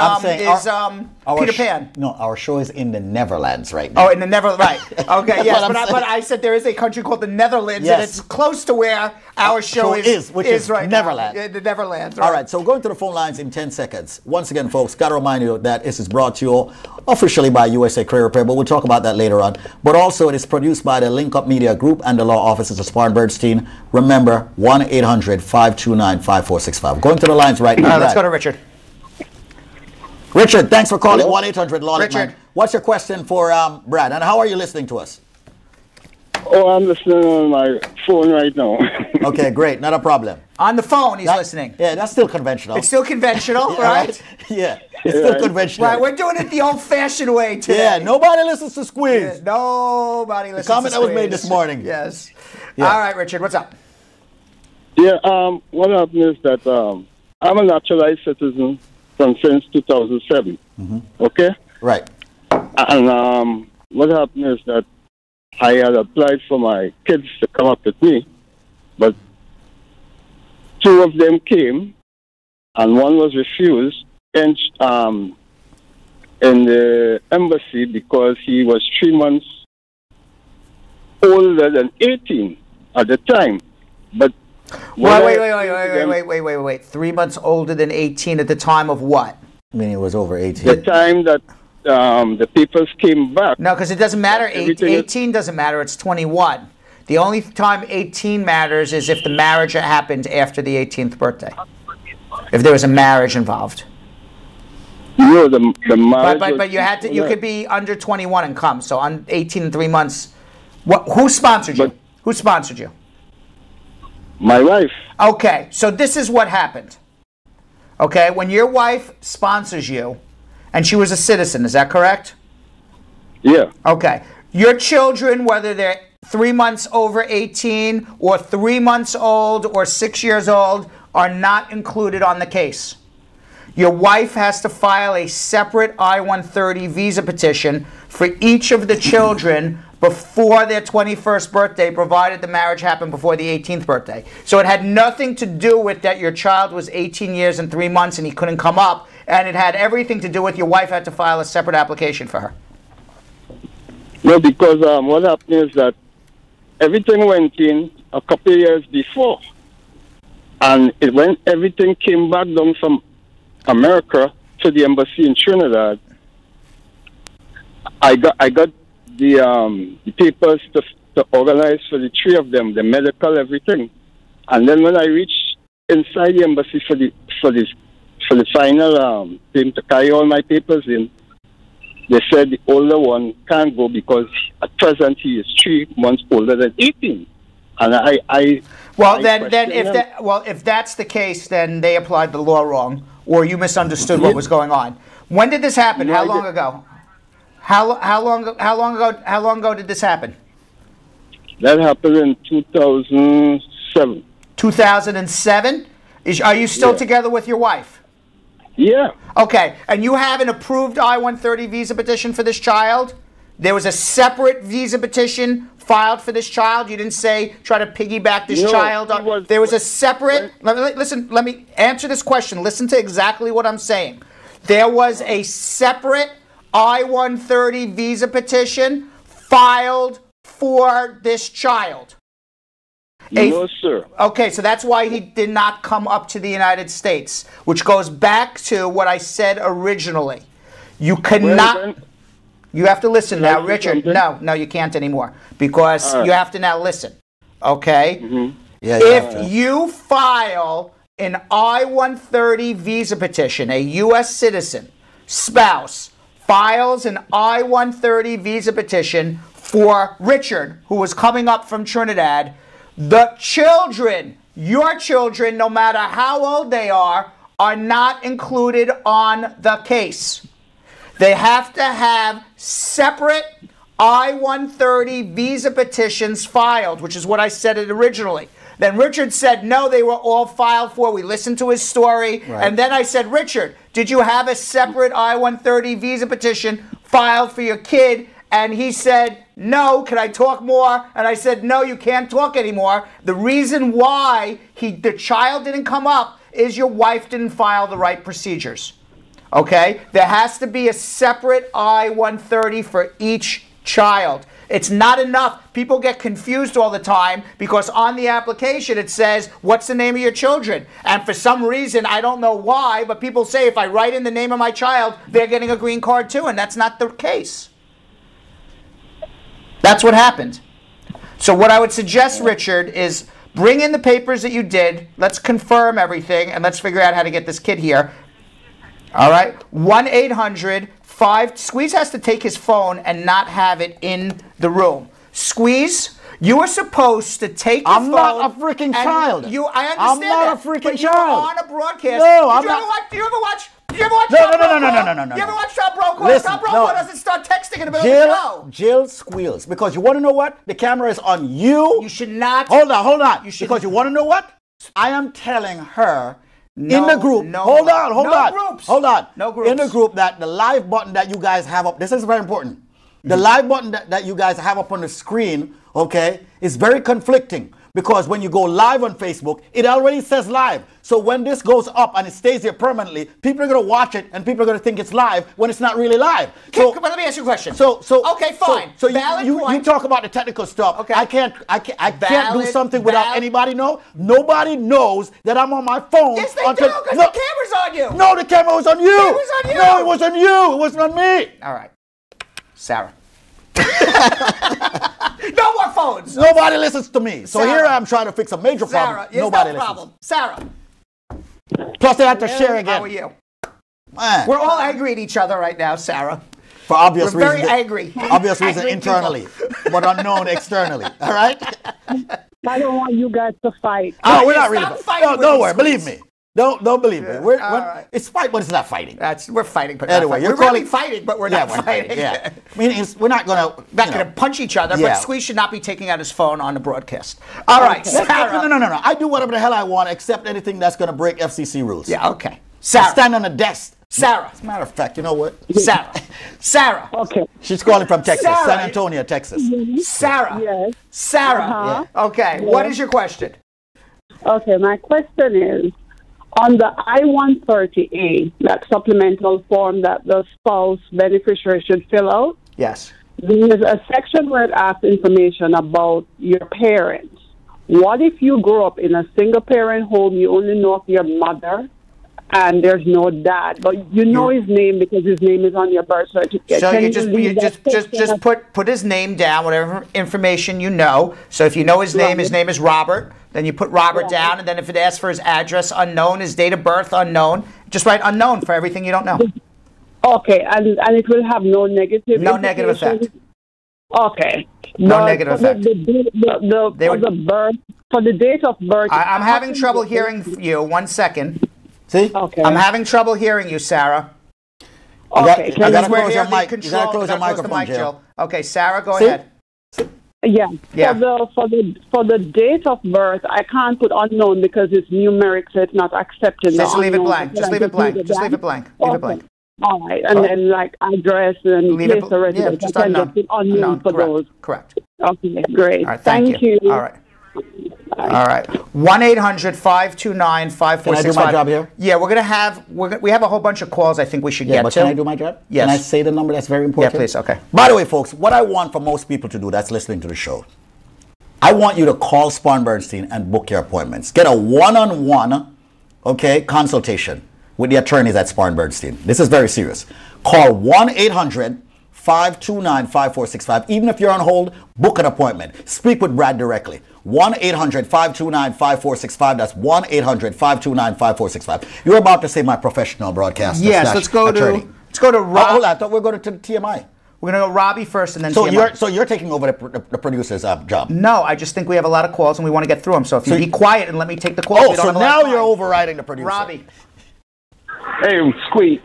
Peter Pan. No, our show is in the Netherlands right now. Oh, in the Netherlands, right. Okay, yes, but I said there is a country called the Netherlands, and it's close to where our show is right Neverland. now. The Netherlands. Right. All right, so we're going to the phone lines in 10 seconds. Once again, folks, got to remind you that this is brought to you officially by USA Career Repair, but we'll talk about that later on. But also, it is produced by the LinkUp Media Group and the law offices of Spar and Bernstein. Remember, 1-800-529-5465. Going to the lines right now. Let's go to Richard. Richard, thanks for calling 1-800-LAW. Richard. What's your question for Brad, and how are you listening to us? Oh, I'm listening on my phone right now. Okay, great. Not a problem. On the phone, he's listening. Yeah, that's still conventional. It's still conventional, right? Yeah, it's still conventional. Right, we're doing it the old-fashioned way today. Yeah, nobody listens to Squeeze. Yeah, nobody listens to Squeeze. The comment that was made this morning. Yes. Yeah. All right, Richard, what's up? Yeah, what happened is that I'm a naturalized citizen since 2007. Okay? Right. And what happened is that I had applied for my kids to come up with me, but 2 of them came, and one was refused in the embassy because he was 3 months older than 18 at the time. But wait. 3 months older than 18 at the time of what? I mean, it was over 18. The time that the papers came back. No, because it doesn't matter. 18 doesn't matter. It's 21. The only time 18 matters is if the marriage happened after the 18th birthday. If there was a marriage involved. No, the marriage. But you could be under 21 and come. So on 18 and 3 months. Who sponsored you? Who sponsored you? My wife. Okay, so this is what happened. Okay, when your wife sponsors you, and she was a citizen, is that correct? Yeah. Okay. Your children, whether they're 3 months over 18 or 3 months old or 6 years old, are not included on the case. Your wife has to file a separate I-130 visa petition for each of the children before their 21st birthday, provided the marriage happened before the 18th birthday. So it had nothing to do with that your child was 18 years and 3 months and he couldn't come up, and it had everything to do with your wife had to file a separate application for her. No, because what happened is that everything went in a couple of years before, and when everything came back down from America to the embassy in Trinidad, I got the papers to organize for the 3 of them, the medical, everything. And then when I reached inside the embassy for the final thing to carry all my papers in, they said the older one can't go because at present he is 3 months older than 18. And if that's the case, then they applied the law wrong, or you misunderstood what was going on. When did this happen? How long ago? How long ago did this happen? That happened in 2007. 2007? Are you still together with your wife? Yeah. Okay, and you have an approved I-130 visa petition for this child? There was a separate visa petition filed for this child? You didn't say try to piggyback this child? There was a separate... Let me answer this question. Listen to exactly what I'm saying. There was a separate I-130 visa petition filed for this child. No, sir. Okay, so that's why he did not come up to the United States, which goes back to what I said originally. You cannot... You have to listen now, Richard. No, you can't anymore, because you have to now listen, okay? If you file an I-130 visa petition, a U.S. citizen spouse files an I-130 visa petition for Richard, who was coming up from Trinidad, the children, your children, no matter how old they are not included on the case. They have to have separate I-130 visa petitions filed, which is what I said it originally. Then Richard said, no, they were all filed for. We listened to his story. Right. And then I said, Richard, did you have a separate I-130 visa petition filed for your kid? And he said, no, can I talk more? And I said, no, you can't talk anymore. The reason why the child didn't come up is your wife didn't file the right procedures. Okay? There has to be a separate I-130 for each child. It's not enough. People get confused all the time because on the application it says, what's the name of your children? And for some reason, I don't know why, but people say if I write in the name of my child, they're getting a green card too, and that's not the case. That's what happened. So what I would suggest, Richard, is bring in the papers that you did. Let's confirm everything, and let's figure out how to get this kid here. All right? 1-800-5... Squeeze has to take his phone and not have it in the room. Squeeze, you are supposed to take the phone... I'm not a freaking child. I understand I'm not that, a freaking but child. You're on a broadcast. No, I'm not... Do you ever watch... You ever watch No. You ever watch Tom Brokaw? Listen, Tom Brokaw doesn't start texting in the middle of the show. Jill squeals. Because you want to know what? The camera is on you. You should not... Hold on. Because you want to know what? I am telling her in the group. Hold on. No groups. In the group that the live button that you guys have up, this is very important. The live button that you guys have up on the screen, okay, is very conflicting. Because when you go live on Facebook, it already says live. So when this goes up and it stays here permanently, people are going to watch it and people are going to think it's live when it's not really live. So let me ask you a question. Okay, fine. So you talk about the technical stuff. Okay. I can't do something without anybody know. Nobody knows that I'm on my phone. Yes, they do, because the camera's on you. No, the camera was on you. It was on you. No, it was on you. It wasn't on me. All right. Sarah. No more phones. Nobody listens to me. So Sarah. Here I'm trying to fix a major problem. Nobody listens. Problem. Sarah. Plus they have to share again. How are you? Man. We're all angry at each other right now, Sarah. For obvious reasons. We're very angry. Obvious reasons internally, but unknown externally. All right? I don't want you guys to fight. No, we're not really fighting. No, don't worry. Believe me. Don't believe me. Right. It's fight, but it's not fighting. We're fighting, but anyway, we're really fighting, but we're not fighting. Yeah. I mean, we're not gonna punch each other. Yeah. But Squeeze should not be taking out his phone on the broadcast. All right, Sarah. No. I do whatever the hell I want, except anything that's gonna break FCC rules. Yeah. Okay. Sarah. I stand on the desk. Sarah. As a matter of fact, you know what? Sarah. Okay. She's calling from Texas, Sarah. San Antonio, Texas. Sarah. Yes. Sarah. Uh-huh. Okay. Yes. What is your question? Okay. My question is, on the I-130A, that supplemental form that the spouse beneficiary should fill out, yes, there's a section where it asks information about your parents. What if you grew up in a single-parent home, you only know of your mother, and there's no dad, but you know his name because his name is on your birth certificate? So you just put his name down, whatever information you know. So if you know his name is Robert. Then you put Robert down, and then if it asks for his address, unknown, his date of birth, unknown. Just write unknown for everything you don't know. Okay, and it will have no negative effect. Okay. No negative effect. For the date of birth. I'm having trouble hearing you. 1 second. See? Okay. I'm having trouble hearing you, Sarah. Okay. You gotta close your mic. You gotta close your microphone, Jill. Okay, Sarah, go ahead. Yeah. Yeah. For the date of birth, I can't put unknown because it's numeric, so it's not accepting. Just leave it blank. Just leave it blank. Just leave it blank. Leave it blank. All right, and then like address and place of residence. Just I can unknown. just put unknown for those. Correct. Okay, great. All right, thank you. All right. All right. 1-800-529-5465. Can I do my job here? Yeah, we have a whole bunch of calls I think we should get but to. can I do my job? Yes. Can I say the number? That's very important. Yeah, please. Okay. By the way, folks, what I want for most people to do that's listening to the show, I want you to call Spar and Bernstein and book your appointments. Get a one-on-one, consultation with the attorneys at Spar and Bernstein. This is very serious. Call 1-800-529-5465. Even if you're on hold, book an appointment. Speak with Brad directly. 1-800-529-5465. That's 1-800-529-5465. You're about to say my professional broadcaster. Yes, let's go to Rob. Hold on, I thought we were going to TMI. We're going to go Robbie first and then So TMI. you're taking over the producer's job? No, I just think we have a lot of calls and we want to get through them. So if you be quiet and let me take the calls. Oh, so now you're overriding the producer. Robbie. Hey, Squeeze.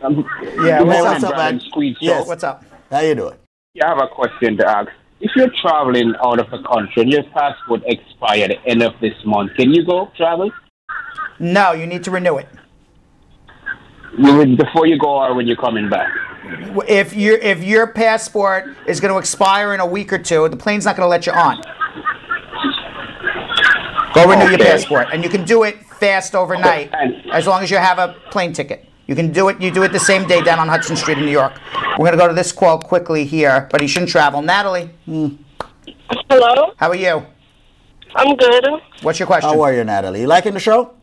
Yeah, what's up, man? Squeeze. Yes. What's up? How you doing? Yeah, I have a question to ask. If you're traveling out of the country and your passport expires at the end of this month, can you go travel? No, you need to renew it. Before you go or when you're coming back? If your passport is going to expire in a week or two, the plane's not going to let you on. Go renew your passport, and you can do it fast overnight, as long as you have a plane ticket. You can do it. You do it the same day down on Hudson Street in New York. We're going to go to this call quickly here, but you shouldn't travel. Natalie. Hello. How are you? I'm good. What's your question? How are you, Natalie? You liking the show?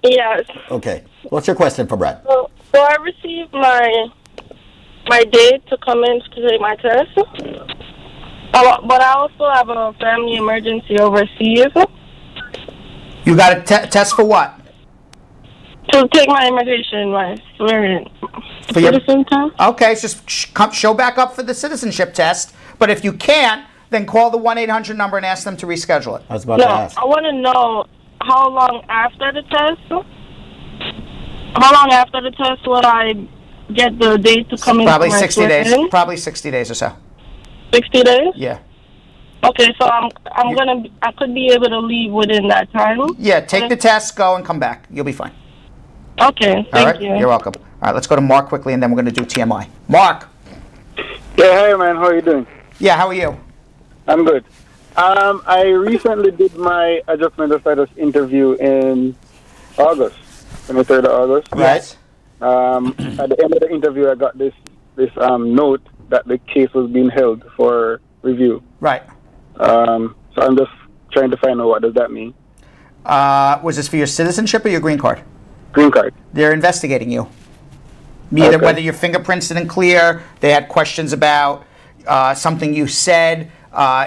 Yes. Okay. What's your question for Brad? So I received my date to come in to take my test, but I also have a family emergency overseas. You got a test for what? To take my immigration, my swearing. For your citizen test? Okay, just show back up for the citizenship test. But if you can't, then call the 1-800 number and ask them to reschedule it. I was about to ask. I want to know how long after the test. How long after the test would I get the date to come in? Probably 60 days. Probably 60 days or so. 60 days? Yeah. Okay, so I could be able to leave within that time. Yeah, take the test, go, and come back. You'll be fine. Okay, thank you. You're welcome. All right, let's go to Mark quickly, and then we're going to do TMI. Mark. Yeah, hey man, how are you doing? Yeah, how are you? I'm good. I recently did my adjustment of status interview in August, 23rd of August. Right. At the end of the interview, I got this note that the case was being held for review. Right. So I'm just trying to find out what does that mean. Was this for your citizenship or your green card? Green card. They're investigating you. Whether your fingerprints didn't clear, they had questions about something you said.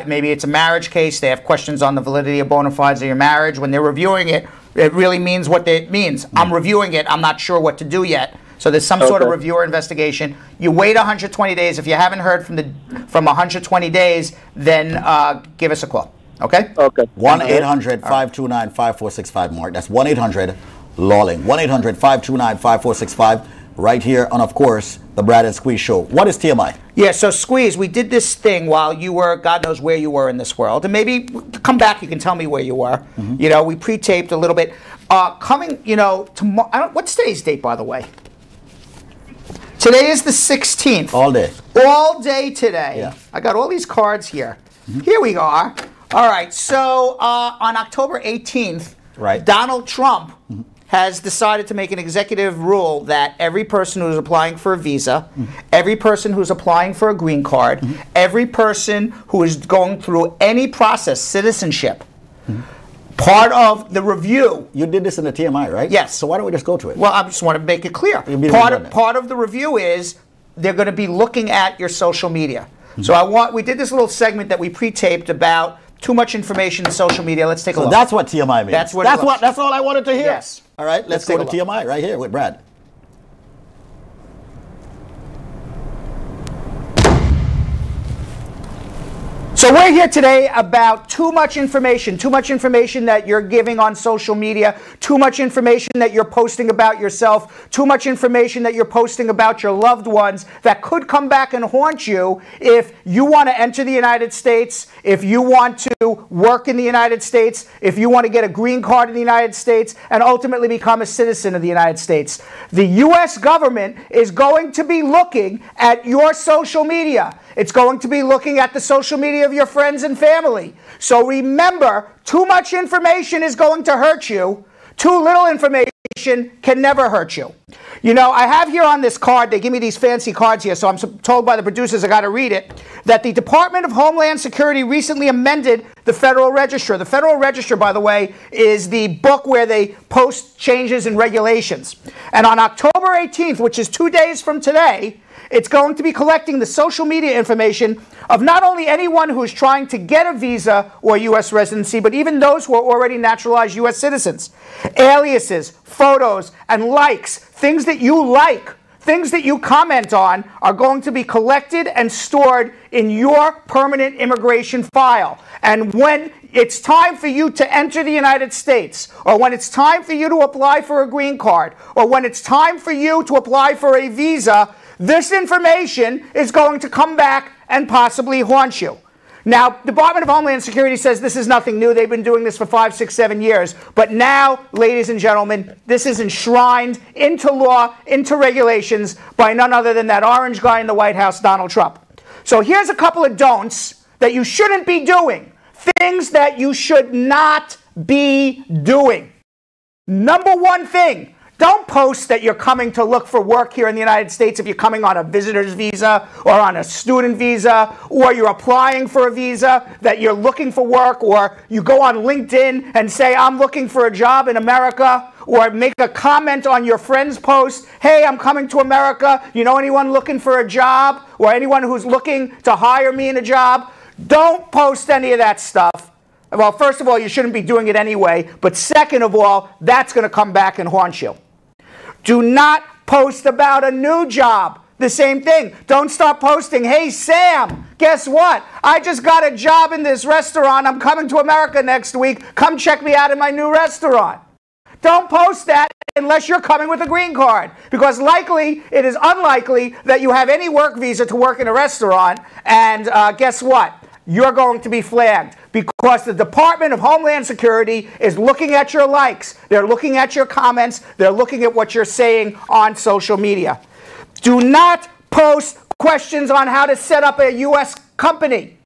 Maybe it's a marriage case. They have questions on the validity of bona fides of your marriage. When they're reviewing it, it really means what it means. I'm reviewing it. I'm not sure what to do yet. So there's some sort of review or investigation. You wait 120 days. If you haven't heard from 120 days, then give us a call. Okay? Okay. 1-800-529-5465, Mark. That's 1-800-LAWLING. 1-800-529-5465. Right here on, of course, the Brad and Squeeze Show. What is TMI? Yeah, so Squeeze, we did this thing while you were, God knows where you were in this world. And maybe come back, you can tell me where you were. You know, we pre-taped a little bit. Coming, tomorrow, what's today's date, by the way? Today is the 16th. All day. All day today. Yeah. I got all these cards here. Here we are. All right, so on October 18th, Donald Trump has decided to make an executive rule that every person who's applying for a visa, every person who's applying for a green card, every person who is going through any process, citizenship, part of the review. You did this in the TMI, right? Yes. So why don't we just go to it? Well, I just want to make it clear. Part of the review is they're going to be looking at your social media. So we did this little segment that we pre-taped about too much information in social media. Let's take a look. So that's what TMI means. That's all I wanted to hear. Yes. All right, let's go to TMI right here with Brad. So we're here today about too much information that you're giving on social media, too much information that you're posting about yourself, too much information that you're posting about your loved ones that could come back and haunt you if you want to enter the United States, if you want to work in the United States, if you want to get a green card in the United States, and ultimately become a citizen of the United States. The U.S. government is going to be looking at your social media. It's going to be looking at the social media of your friends and family. So remember, too much information is going to hurt you. Too little information can never hurt you. You know, I have here on this card, they give me these fancy cards here, so I'm told by the producers I got to read it, that the Department of Homeland Security recently amended the Federal Register. The Federal Register, by the way, is the book where they post changes and regulations. And on October 18th, which is 2 days from today, it's going to be collecting the social media information of not only anyone who is trying to get a visa or U.S. residency, but even those who are already naturalized U.S. citizens. Aliases, photos, and likes, things that you like, things that you comment on, are going to be collected and stored in your permanent immigration file. And when it's time for you to enter the United States, or when it's time for you to apply for a green card, or when it's time for you to apply for a visa, this information is going to come back and possibly haunt you. Now, the Department of Homeland Security says this is nothing new. They've been doing this for 5, 6, 7 years. But now, ladies and gentlemen, this is enshrined into law, into regulations by none other than that orange guy in the White House, Donald Trump. So here's a couple of don'ts that you shouldn't be doing. Things that you should not be doing. Number one thing. Don't post that you're coming to look for work here in the United States if you're coming on a visitor's visa or on a student visa, or you're applying for a visa, that you're looking for work, or you go on LinkedIn and say, I'm looking for a job in America, or make a comment on your friend's post, hey, I'm coming to America, you know anyone looking for a job, or anyone who's looking to hire me in a job? Don't post any of that stuff. Well, first of all, you shouldn't be doing it anyway, but second of all, that's going to come back and haunt you. Do not post about a new job. The same thing. Don't start posting, hey, Sam, guess what? I just got a job in this restaurant. I'm coming to America next week. Come check me out in my new restaurant. Don't post that unless you're coming with a green card, because it is unlikely that you have any work visa to work in a restaurant, and guess what? You're going to be flagged, because the Department of Homeland Security is looking at your likes. They're looking at your comments. They're looking at what you're saying on social media. Do not post questions on how to set up a U.S. company.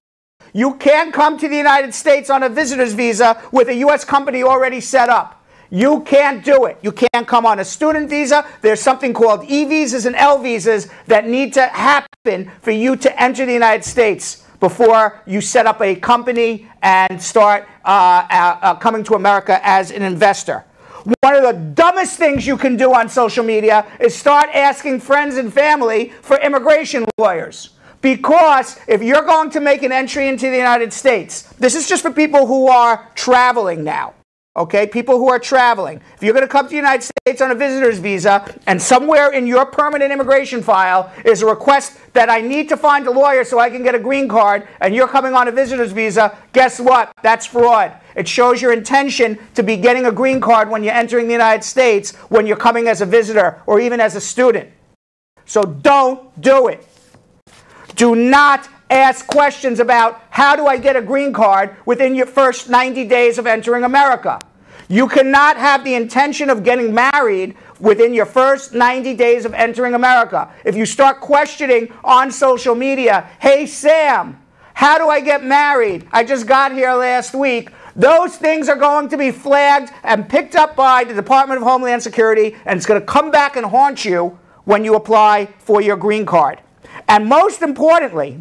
You can't come to the United States on a visitor's visa with a U.S. company already set up. You can't do it. You can't come on a student visa. There's something called E-visas and L-visas that need to happen for you to enter the United States before you set up a company and start coming to America as an investor. One of the dumbest things you can do on social media is start asking friends and family for immigration lawyers. Because if you're going to make an entry into the United States, this is just for people who are traveling now. Okay, people who are traveling. If you're going to come to the United States on a visitor's visa, and somewhere in your permanent immigration file is a request that I need to find a lawyer so I can get a green card, and you're coming on a visitor's visa, guess what? That's fraud. It shows your intention to be getting a green card when you're entering the United States, when you're coming as a visitor or even as a student. So don't do it. Do not ask questions about how do I get a green card within your first 90 days of entering America. You cannot have the intention of getting married within your first 90 days of entering America. If you start questioning on social media, hey Sam, how do I get married? I just got here last week. Those things are going to be flagged and picked up by the Department of Homeland Security, and it's going to come back and haunt you when you apply for your green card. And most importantly,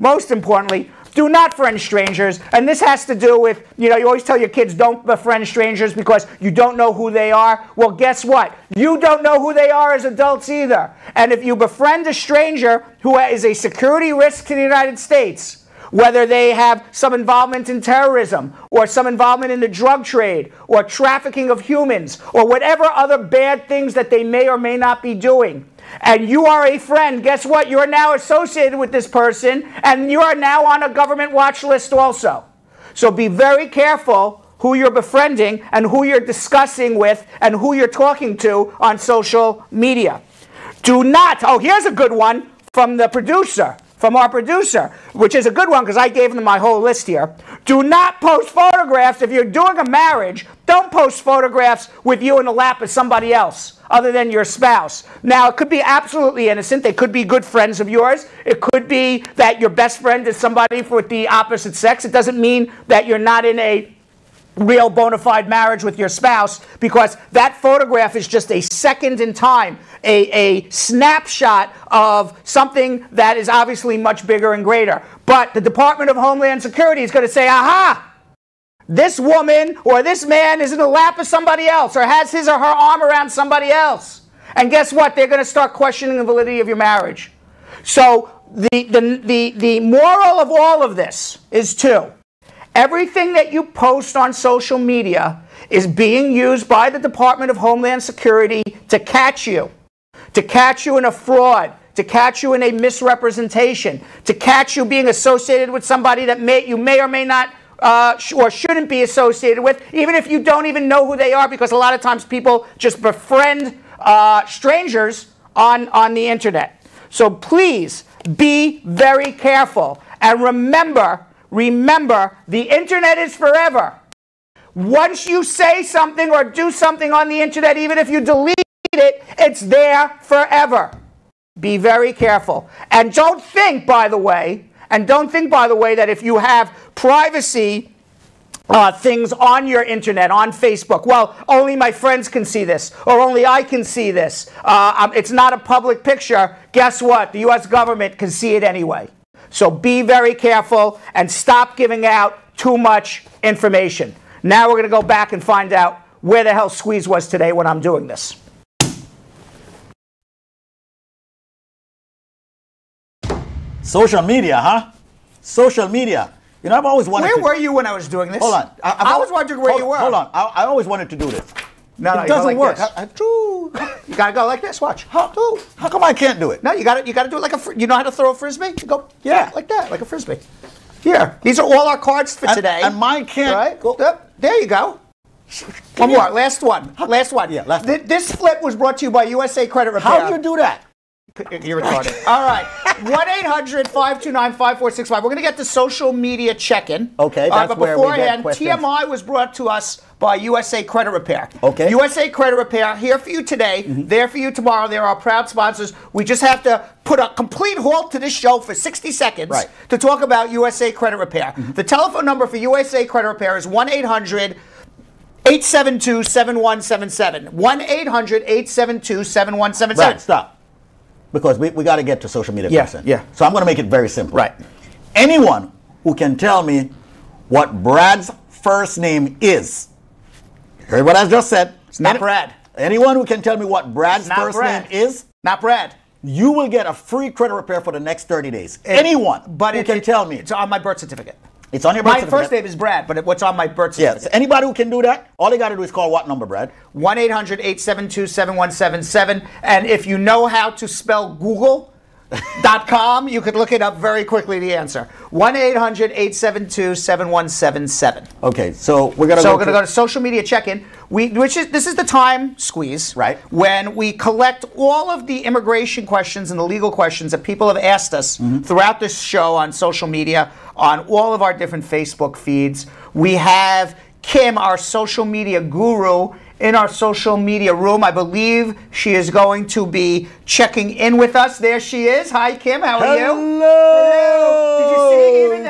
do not friend strangers. And this has to do with, you always tell your kids don't befriend strangers because you don't know who they are. Well, guess what? You don't know who they are as adults either. And if you befriend a stranger who is a security risk to the United States, whether they have some involvement in terrorism or some involvement in the drug trade or trafficking of humans or whatever other bad things that they may or may not be doing, and you are a friend, guess what? You're now associated with this person, and you are now on a government watch list also. So be very careful who you're befriending and who you're discussing with and who you're talking to on social media. Do not, oh, here's a good one from the producer, from our producer, which is a good one because I gave them my whole list here. Do not post photographs. If you're doing a marriage, don't post photographs with you in the lap of somebody else other than your spouse. Now, it could be absolutely innocent. They could be good friends of yours. It could be that your best friend is somebody with the opposite sex. It doesn't mean that you're not in a real bona fide marriage with your spouse, because that photograph is just a second in time, a snapshot of something that is obviously much bigger and greater. But the Department of Homeland Security is going to say, aha, this woman or this man is in the lap of somebody else or has his or her arm around somebody else. And guess what? They're going to start questioning the validity of your marriage. So the moral of all of this is two. Everything that you post on social media is being used by the Department of Homeland Security to catch you in a fraud, to catch you in a misrepresentation, to catch you being associated with somebody that you may or may not or shouldn't be associated with, even if you don't even know who they are, because a lot of times people just befriend strangers on the internet. So please be very careful and remember, the internet is forever. Once you say something or do something on the internet, even if you delete it, it's there forever. Be very careful. And don't think, by the way, that if you have privacy things on your internet, on Facebook, well, only my friends can see this, or only I can see this. It's not a public picture. Guess what? The U.S. government can see it anyway. So be very careful and stop giving out too much information. Now we're going to go back and find out where the hell Squeeze was today when I'm doing this. Social media, huh? Social media. You know, I've always wanted Where were you when I was doing this? Hold on. I was wondering where you were. Hold on. I always wanted to do this. No, it doesn't work. You gotta go like this. Watch. How come I can't do it? No, you gotta do it like a. You know how to throw a frisbee? You go, yeah, like that, like a frisbee. Here, these are all our cards for today. And mine can't. Right? Go. There you go. One more. Last one. Last one. Yeah. Last one. This flip was brought to you by USA Credit Repair. How do you do that? You're retarded. All right. 1-800-529-5465. We're going to get the social media check-in. Okay, that's but where beforehand, we get questions. TMI was brought to us by USA Credit Repair. Okay. USA Credit Repair, here for you today, there for you tomorrow. They're our proud sponsors. We just have to put a complete halt to this show for 60 seconds to talk about USA Credit Repair. The telephone number for USA Credit Repair is 1-800-872-7177. 1-800-872-7177. Right, stop. Because we got to get to social media content. Yeah. So I'm going to make it very simple. Right. Anyone who can tell me what Brad's first name is. Heard what I just said? It's not Brad. Anyone who can tell me what Brad's first name is. Not Brad. You will get a free credit repair for the next 30 days. Anyone who can tell me. It's on my birth certificate. It's on your birth certificate. My first name is Brad, but what's on my birth certificate? Yes. Anybody who can do that, all they got to do is call what number, Brad? 1-800-872-7177. And if you know how to spell Google.com, you could look it up very quickly, the answer. 1-800-872-7177. Okay, so we're going to go to social media check-in, this is the time, Squeeze, right, when we collect all of the immigration questions and the legal questions that people have asked us throughout this show on social media, on all of our different Facebook feeds. We have Kim, our social media guru, in our social media room. I believe she is going to be checking in with us. There she is. Hi, Kim. How are you? Hello. Did you see even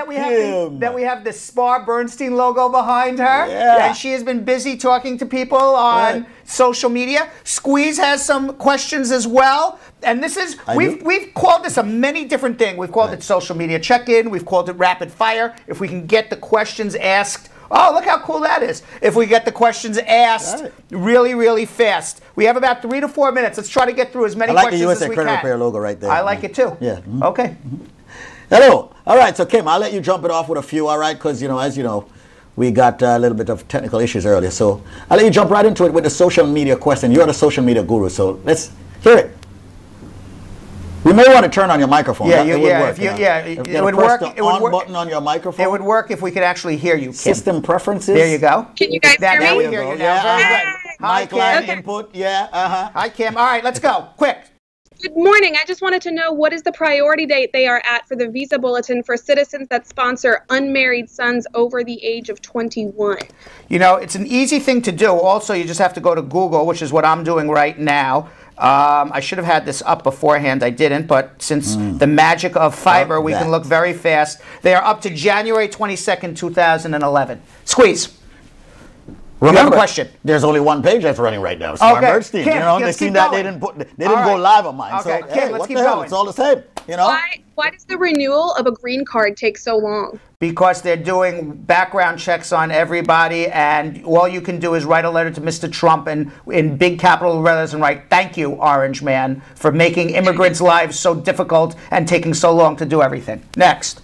that we have the Spar Bernstein logo behind her? Yeah. And she has been busy talking to people on social media. Squeeze has some questions as well. And this is, we've called this a many different thing. We've called it social media check-in. We've called it rapid fire. If we can get the questions asked. Oh, look how cool that is. If we get the questions asked really, really fast. We have about 3 to 4 minutes. Let's try to get through as many questions as we can. I like the USA Credit Repair logo right there. I like it too. Yeah. Okay. Hello. All right, so Kim, I'll let you jump it off with a few, all right? Because, you know, as you know, we got a little bit of technical issues earlier. So I'll let you jump right into it with the social media question. You're the social media guru, so let's hear it. You may want to turn on your microphone. Yeah, it would work. It would work. It would work. Button on your microphone. It would work if we could actually hear you, Kim. System preferences. There you go. Can you guys hear me? Now we hear you now. Very good. Mic line input. Yeah. Hi, Kim. All right, let's go. Quick. Good morning. I just wanted to know, what is the priority date they are at for the visa bulletin for citizens that sponsor unmarried sons over the age of 21? You know, it's an easy thing to do. Also, you just have to go to Google, which is what I'm doing right now. I should have had this up beforehand. I didn't, but since the magic of fiber, we can look very fast. They are up to January 22nd, 2011. Squeeze. Remember, you have a question. There's only one page that's running right now. Spar Bernstein. Kim, you know, they seen that they didn't go live on mine. Okay, so Kim, hey, let's what keep the hell? going. It's all the same. You know. Why does the renewal of a green card take so long? Because they're doing background checks on everybody, and all you can do is write a letter to Mr. Trump and in big capital letters and write, "Thank you, Orange Man, for making immigrants' lives so difficult and taking so long to do everything." Next.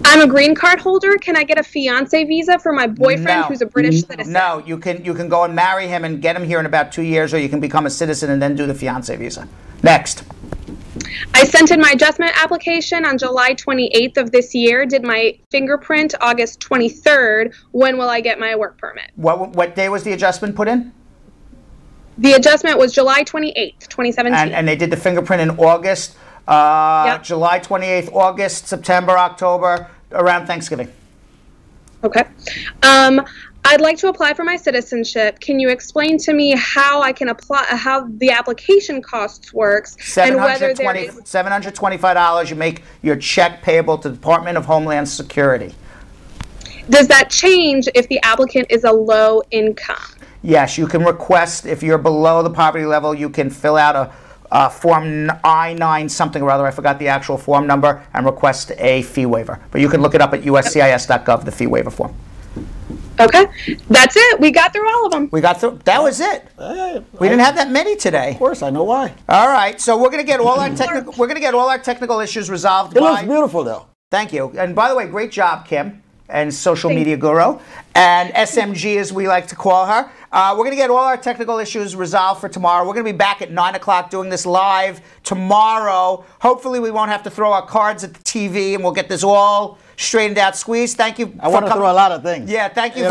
I'm a green card holder. Can I get a fiance visa for my boyfriend who's a British citizen? No, you can go and marry him and get him here in about 2 years, or you can become a citizen and then do the fiance visa. Next. I sent in my adjustment application on July 28th of this year. Did my fingerprint August 23rd. When will I get my work permit? What day was the adjustment put in? The adjustment was July 28th, 2017. And they did the fingerprint in August. July 28th, August, September, October, around Thanksgiving. Okay. I'd like to apply for my citizenship. Can you explain to me how I can apply, how the application costs works, and whether there is $725. You make your check payable to the Department of Homeland Security. Does that change if the applicant is a low income? Yes, you can request, if you're below the poverty level, you can fill out a Form I-9 something or other, I forgot the actual form number, and request a fee waiver. But you can look it up at uscis.gov, the fee waiver form. Okay, that's it. We got through all of them. We got through. That was it. We didn't have that many today. Of course, I know why. All right, so we're gonna get all our technical issues resolved. It looks beautiful, though. Thank you. And by the way, great job, Kim, and social media guru, and SMG as we like to call her. We're going to get all our technical issues resolved for tomorrow. We're going to be back at 9 o'clock doing this live tomorrow. Hopefully we won't have to throw our cards at the TV, and we'll get this all straightened out. Squeeze, thank you. I want to throw a lot of things. Yeah, thank you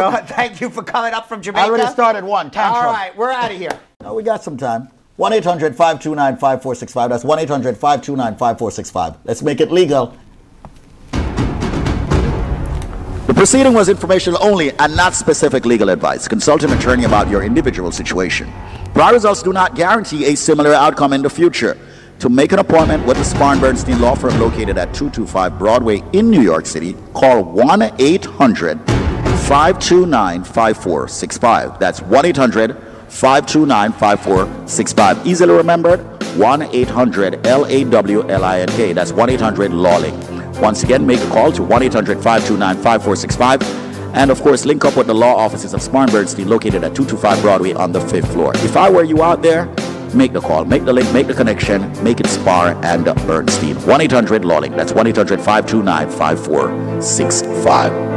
for coming up from Jamaica. I already started one. Tantrum. All right, we're out of here. No, we got some time. 1-800-529-5465. That's 1-800-529-5465. Let's make it legal. The proceeding was informational only and not specific legal advice. Consult an attorney about your individual situation. Prior results do not guarantee a similar outcome in the future. To make an appointment with the Spar and Bernstein Law Firm located at 225 Broadway in New York City, call 1-800-529-5465. That's 1-800-529-5465. Easily remembered, 1-800-LAWLINK. That's 1-800-LAWLINK. Once again, make a call to 1-800-529-5465. And of course, link up with the law offices of Spar and Bernstein located at 225 Broadway on the 5th floor. If I were you out there, make the call, make the link, make the connection, make it Spar and Bernstein. 1-800-LAWLINK. That's 1-800-529-5465.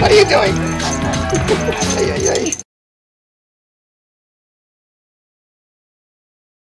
What are you doing?